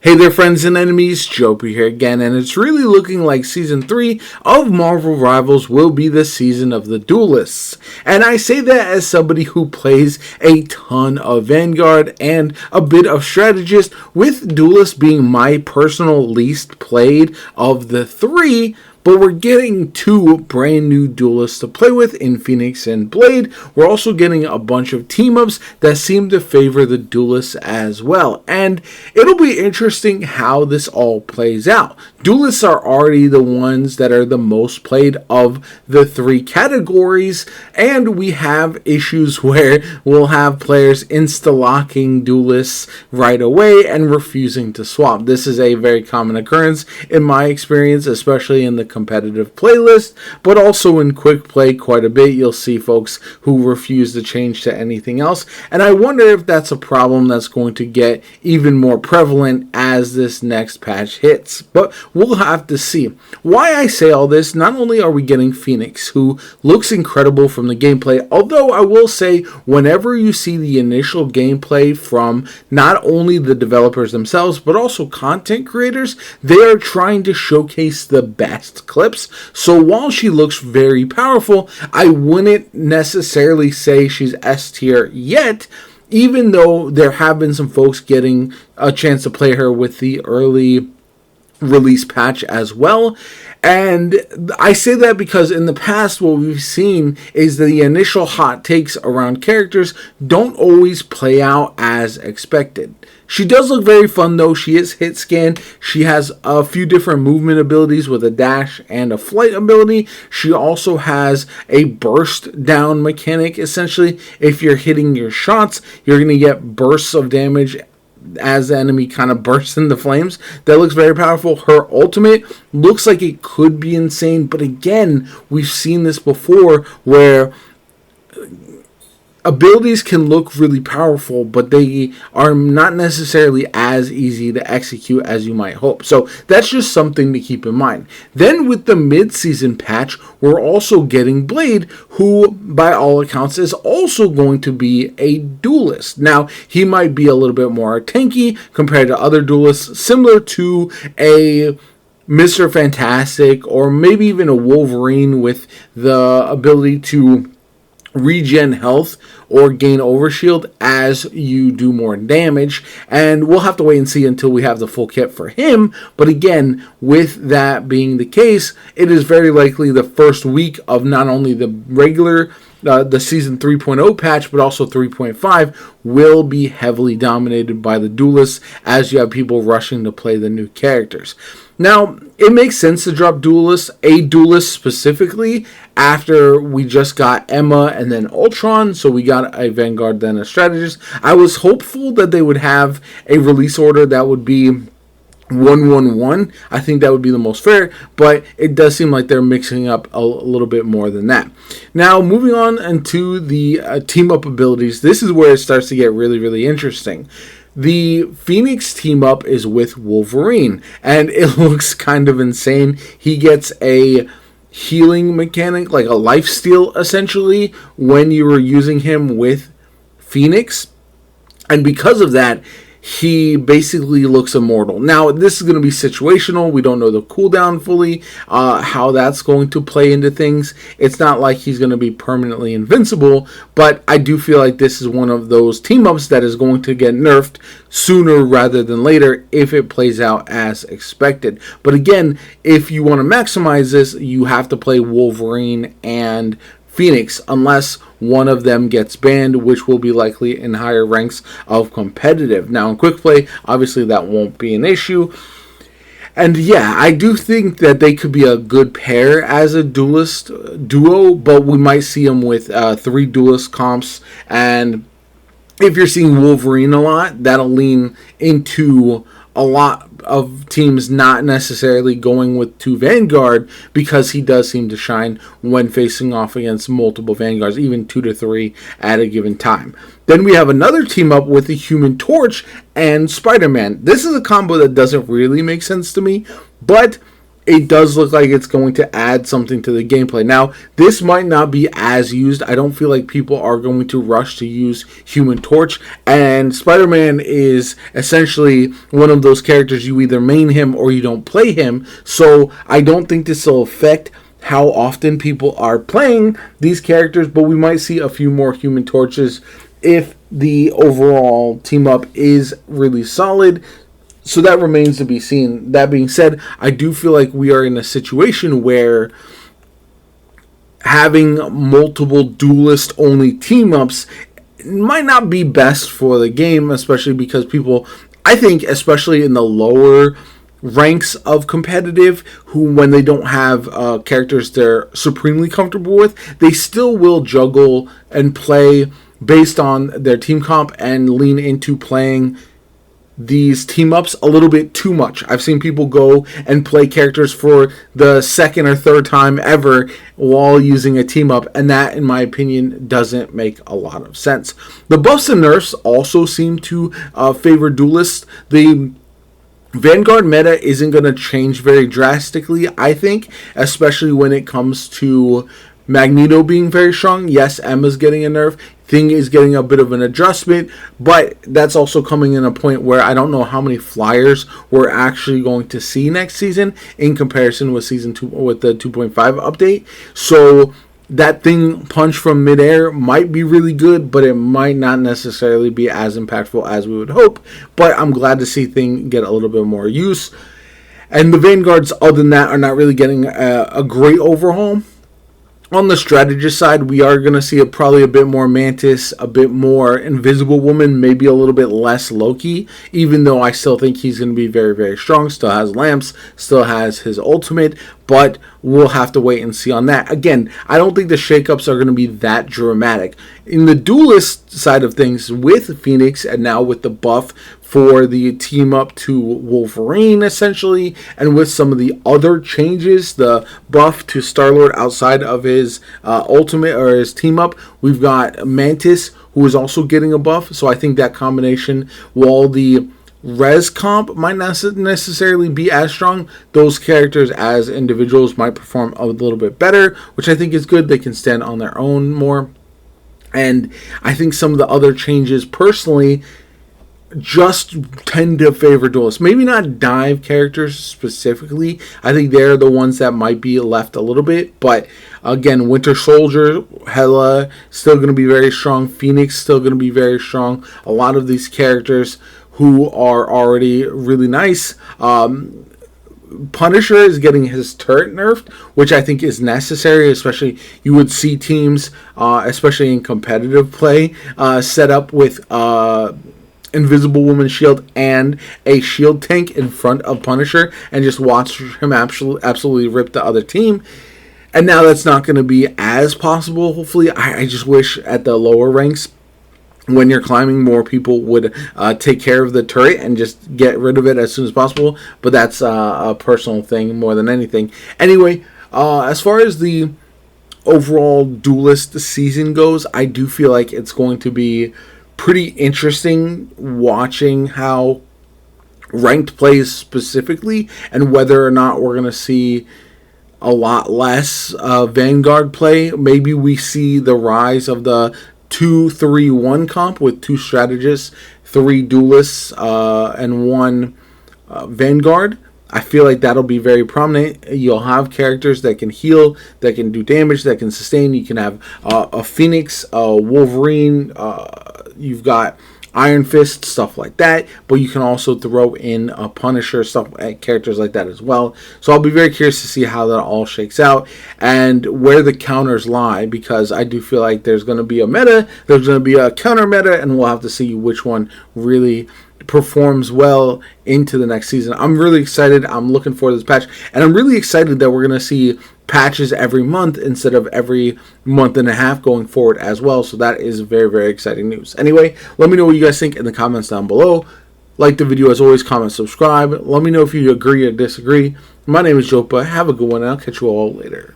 Hey there, friends and enemies, JoPaWrites here again, and it's really looking like Season 3 of Marvel Rivals will be the season of the Duelists. And I say that as somebody who plays a ton of Vanguard and a bit of Strategist, with Duelists being my personal least played of the three. But we're getting two brand new duelists to play with in Phoenix and Blade. We're also getting a bunch of team-ups that seem to favor the duelists as well. And it'll be interesting how this all plays out. Duelists are already the ones that are the most played of the three categories. And we have issues where we'll have players insta-locking duelists right away and refusing to swap. This is a very common occurrence in my experience, especially in the competitive playlist, but also in quick play quite a bit. You'll see folks who refuse to change to anything else, and I wonder if that's a problem that's going to get even more prevalent as this next patch hits, but we'll have to see. Why I say all this, not only are we getting Phoenix, who looks incredible from the gameplay, although I will say whenever you see the initial gameplay from not only the developers themselves but also content creators, they are trying to showcase the best clips. So while she looks very powerful, I wouldn't necessarily say she's S tier yet, even though there have been some folks getting a chance to play her with the early release patch as well. And I say that because in the past what we've seen is the initial hot takes around characters don't always play out as expected. She does look very fun though. She is hit scan. She has a few different movement abilities with a dash and a flight ability. She also has a burst down mechanic. Essentially, if you're hitting your shots, you're going to get bursts of damage as the enemy kind of bursts into flames. That looks very powerful. Her ultimate looks like it could be insane, but again, we've seen this before where abilities can look really powerful, but they are not necessarily as easy to execute as you might hope. So that's just something to keep in mind. Then with the mid-season patch, we're also getting Blade, who by all accounts is also going to be a duelist. Now, he might be a little bit more tanky compared to other duelists, similar to a Mr. Fantastic or maybe even a Wolverine with the ability to regen health or gain overshield as you do more damage, and we'll have to wait and see until we have the full kit for him. But again, with that being the case, it is very likely the first week of not only the regular the season 3.0 patch, but also 3.5 will be heavily dominated by the duelists as you have people rushing to play the new characters. Now, it makes sense to drop duelists, a duelist specifically, after we just got Emma and then Ultron, so we got a Vanguard, then a Strategist. I was hopeful that they would have a release order that would be 1-1-1. I think that would be the most fair, but it does seem like they're mixing up a little bit more than that. Now, moving on into the team-up abilities, this is where it starts to get really, really interesting. The Phoenix team-up is with Wolverine, and it looks kind of insane. He gets a healing mechanic, like a lifesteal, essentially, when you were using him with Phoenix, and because of that, he basically looks immortal. Now, this is going to be situational. We don't know the cooldown fully, how that's going to play into things. It's not like he's going to be permanently invincible, but I do feel like this is one of those team-ups that is going to get nerfed sooner rather than later if it plays out as expected. But again, if you want to maximize this, you have to play Wolverine and Phoenix, unless one of them gets banned, which will be likely in higher ranks of competitive. Now, in quick play, obviously that won't be an issue. And yeah, I do think that they could be a good pair as a duelist duo, but we might see them with 3 duelist comps. And if you're seeing Wolverine a lot, that'll lean into a lot of teams not necessarily going with 2 Vanguard, because he does seem to shine when facing off against multiple Vanguards, even 2 to 3 at a given time. Then we have another team up with the Human Torch and Spider-Man. This is a combo that doesn't really make sense to me, but it does look like it's going to add something to the gameplay. Now, this might not be as used. I don't feel like people are going to rush to use Human Torch, and Spider-Man is essentially one of those characters you either main him or you don't play him, so I don't think this will affect how often people are playing these characters, but we might see a few more Human Torches if the overall team up is really solid. So that remains to be seen. That being said, I do feel like we are in a situation where having multiple duelist-only team-ups might not be best for the game, especially because people, I think, especially in the lower ranks of competitive, who when they don't have characters they're supremely comfortable with, they still will juggle and play based on their team comp and lean into playing these team ups a little bit too much. I've seen people go and play characters for the second or third time ever while using a team up, and that, in my opinion, doesn't make a lot of sense. The buffs and nerfs also seem to favor duelists. The Vanguard meta isn't going to change very drastically, I think, especially when it comes to Magneto being very strong. Yes, Emma's getting a nerf. Thing is getting a bit of an adjustment, but that's also coming in a point where I don't know how many flyers we're actually going to see next season in comparison with season 2 with the 2.5 update. So that thing punch from midair might be really good, but it might not necessarily be as impactful as we would hope. But I'm glad to see thing get a little bit more use. And the Vanguards, other than that, are not really getting a great overhaul. On the strategist side, we are going to see probably a bit more Mantis, a bit more Invisible Woman, maybe a little bit less Loki, even though I still think he's going to be very, very strong. Still has lamps, still has his ultimate, but we'll have to wait and see on that. Again, I don't think the shakeups are going to be that dramatic. In the duelist side of things, with Phoenix and now with the buff for the team up to Wolverine, essentially, and with some of the other changes, the buff to Star-Lord outside of his ultimate or his team up, we've got Mantis, who is also getting a buff. So I think that combination, while the res comp might not necessarily be as strong, those characters as individuals might perform a little bit better, which I think is good. They can stand on their own more. And I think some of the other changes, personally, just tend to favor duelists. Maybe not dive characters specifically. I think they're the ones that might be left a little bit. But again, Winter Soldier, Hela, still going to be very strong. Phoenix, still going to be very strong. A lot of these characters who are already really nice. Punisher is getting his turret nerfed, which I think is necessary, especially you would see teams, especially in competitive play, set up with Invisible Woman shield and a shield tank in front of Punisher and just watch him absolutely rip the other team. And now that's not going to be as possible, hopefully. I just wish at the lower ranks, when you're climbing, more people would take care of the turret and just get rid of it as soon as possible. But that's a personal thing more than anything. Anyway, as far as the overall duelist season goes, I do feel like it's going to be pretty interesting watching how ranked plays specifically, and whether or not we're going to see a lot less Vanguard play. Maybe we see the rise of the 2-3-1 comp with 2 strategists, 3 duelists, and 1 Vanguard. I feel like that'll be very prominent. You'll have characters that can heal, that can do damage, that can sustain. You can have a Phoenix, a Wolverine, you've got Iron Fist, stuff like that. But you can also throw in a Punisher, characters like that as well. So I'll be very curious to see how that all shakes out and where the counters lie, because I do feel like there's going to be a meta, there's going to be a counter meta, and we'll have to see which one really performs well into the next season. I'm really excited. I'm looking forward to this patch, and I'm really excited that we're going to see patches every month instead of every month and a half going forward as well. So that is very, very exciting news. Anyway, let me know what you guys think in the comments down below. Like the video as always, comment, subscribe. Let me know if you agree or disagree. My name is Jopa. Have a good one, and I'll catch you all later.